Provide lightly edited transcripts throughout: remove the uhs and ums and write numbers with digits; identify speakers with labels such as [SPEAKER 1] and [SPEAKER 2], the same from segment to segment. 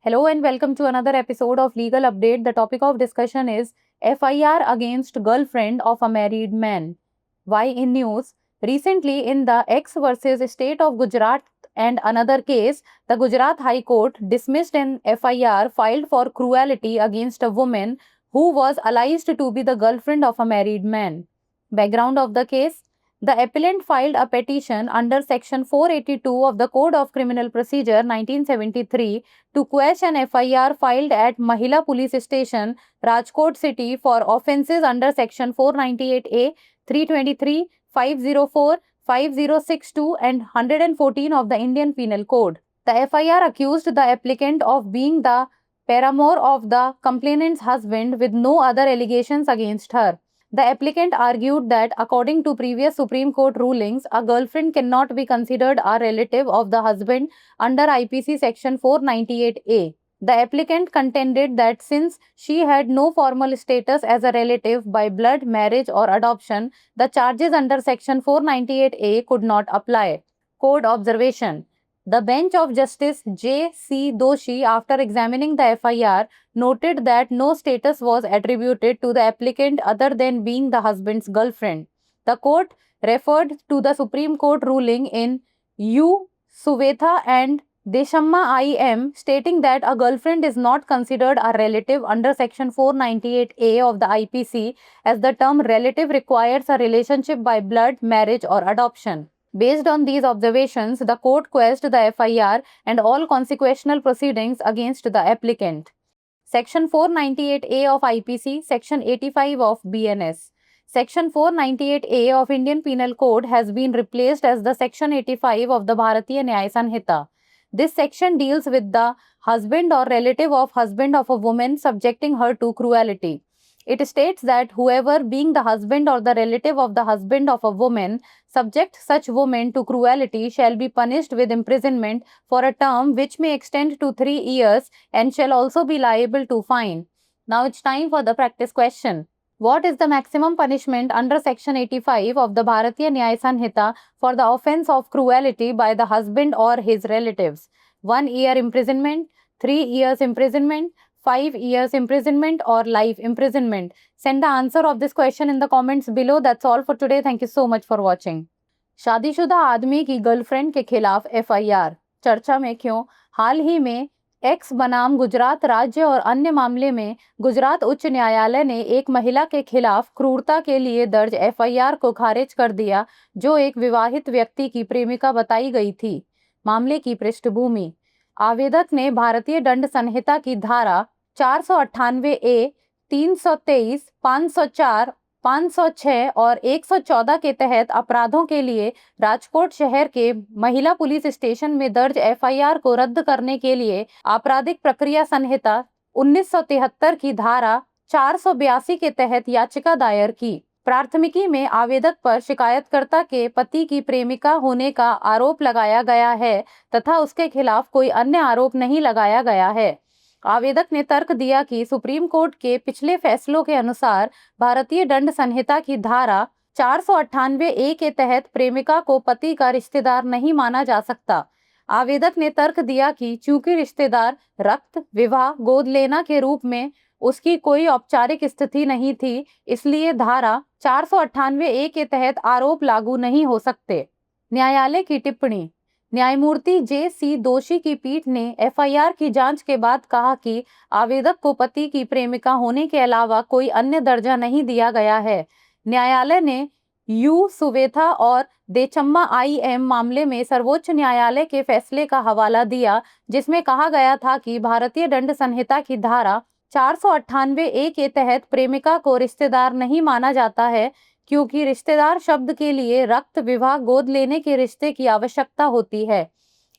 [SPEAKER 1] Hello and welcome to another episode of Legal Update. The topic of discussion is FIR against girlfriend of a married man. Why in news? Recently, in the X versus State of Gujarat and another case, the Gujarat High Court dismissed an FIR filed for cruelty against a woman who was alleged to be the girlfriend of a married man. Background of the case: the appellant filed a petition under Section 482 of the Code of Criminal Procedure 1973 to quash an FIR filed at Mahila Police Station, Rajkot City for offences under Section 498A, 323, 504, 5062 and 114 of the Indian Penal Code. The FIR accused the applicant of being the paramour of the complainant's husband with no other allegations against her. The applicant argued that according to previous Supreme Court rulings, a girlfriend cannot be considered a relative of the husband under IPC Section 498A. The applicant contended that since she had no formal status as a relative by blood, marriage or adoption, the charges under Section 498A could not apply. Code observation: the bench of Justice J. C. Doshi, after examining the FIR, noted that no status was attributed to the applicant other than being the husband's girlfriend. The court referred to the Supreme Court ruling in U. Suvetha and Deshamma IM, stating that a girlfriend is not considered a relative under Section 498A of the IPC, as the term relative requires a relationship by blood, marriage or adoption. Based on these observations, the court quashed the FIR and all consequential proceedings against the applicant. Section 498A of IPC, Section 85 of BNS. Section 498A of Indian Penal Code has been replaced as the Section 85 of the Bharatiya Nyaya Sanhita. This section deals with the husband or relative of husband of a woman subjecting her to cruelty. It states that whoever, being the husband or the relative of the husband of a woman, subject such woman to cruelty shall be punished with imprisonment for a term which may extend to 3 years and shall also be liable to fine. Now it's time for the practice question. What is the maximum punishment under Section 85 of the Bharatiya Nyaya Sanhita for the offence of cruelty by the husband or his relatives? 1 year imprisonment, 3 years imprisonment, 5 years imprisonment or life imprisonment? Send the answer of this question in the comments below. That's all for today. Thank you so much for watching. शादीशुदा आदमी की girlfriend के खिलाफ FIR चर्चा में क्यों? हाल ही में x बनाम गुजरात राज्य और अन्य मामले में गुजरात उच्च न्यायालय ने एक महिला के खिलाफ क्रूरता के लिए दर्ज FIR को खारिज कर दिया, जो एक विवाहित व्यक्ति की प्रेमिका बताई गई थी। मामले की पृष्ठभूमि: आवेदक ने भारतीय दंड संहिता की धारा 498A, 323, 504, 506 और 114 के तहत अपराधों के लिए राजकोट शहर के महिला पुलिस स्टेशन में दर्ज FIR को रद्द करने के लिए आपराधिक प्रक्रिया संहिता 1973 की धारा 482 के तहत याचिका दायर की। प्राथमिकी में आवेदक पर शिकायतकर्ता के पति की प्रेमिका होने का आरोप लगाया गया है तथा उसके खिलाफ कोई अन्य आरोप नहीं लगाया गया है। आवेदक ने तर्क दिया कि सुप्रीम कोर्ट के पिछले फैसलों के अनुसार भारतीय दंड संहिता की धारा 498A के तहत प्रेमिका को पति का रिश्तेदार नहीं माना जा सकता। आवेदक ने तर्क दिया कि चूंकि रिश्तेदार रक्त, विवाह, गोद लेना के रूप में उसकी कोई औपचारिक स्थिति नहीं थी, इसलिए धारा 498A के तहत आरोप लागू नहीं हो सकते। न्यायालय की टिप्पणी: न्यायमूर्ति जे सी दोषी की पीठ ने FIR की जांच के बाद कहा कि आवेदक को पति की प्रेमिका होने के अलावा कोई अन्य दर्जा नहीं दिया गया है। न्यायालय ने यू सुवेथा और देचम्मा IM मामले में सर्वोच्च न्यायालय के फैसले का हवाला दिया, जिसमें कहा गया था कि भारतीय दंड संहिता की धारा 498A के तहत प्रेमिका को रिश्तेदार नहीं माना जाता है, क्योंकि रिश्तेदार शब्द के लिए रक्त, विवाह, गोद लेने के रिश्ते की आवश्यकता होती है।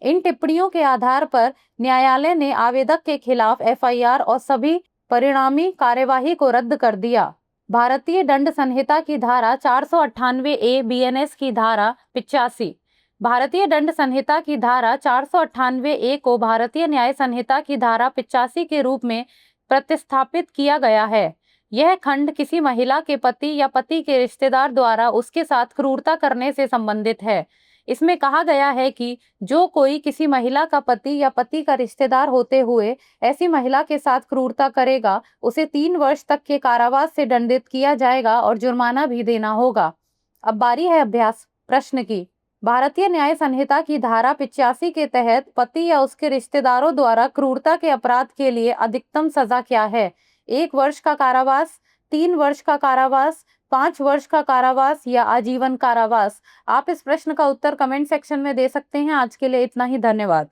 [SPEAKER 1] इन टिप्पणियों के आधार पर न्यायालय ने आवेदक के खिलाफ FIR और सभी परिणामी कार्यवाही को रद्द कर दिया। भारतीय दंड संहिता की धारा 498A BNS की धारा 85। भारतीय दंड संहिता की धारा 498A को भारतीय न्याय संहिता की धारा 85 के रूप में प्रतिस्थापित किया गया है। यह खंड किसी महिला के पति या पति के रिश्तेदार द्वारा उसके साथ क्रूरता करने से संबंधित है। इसमें कहा गया है कि जो कोई किसी महिला का पति या पति का रिश्तेदार होते हुए ऐसी महिला के साथ क्रूरता करेगा, उसे 3 वर्ष तक के कारावास से दंडित किया जाएगा और जुर्माना भी देना होगा। अब बारी है अभ्यास प्रश्न की। भारतीय न्याय संहिता की धारा 85 के तहत पति या उसके रिश्तेदारों द्वारा क्रूरता के अपराध के लिए अधिकतम सजा क्या है? 1 वर्ष का कारावास, 3 वर्ष का कारावास, 5 वर्ष का कारावास या आजीवन कारावास? आप इस प्रश्न का उत्तर कमेंट सेक्शन में दे सकते हैं। आज के लिए इतना ही, धन्यवाद।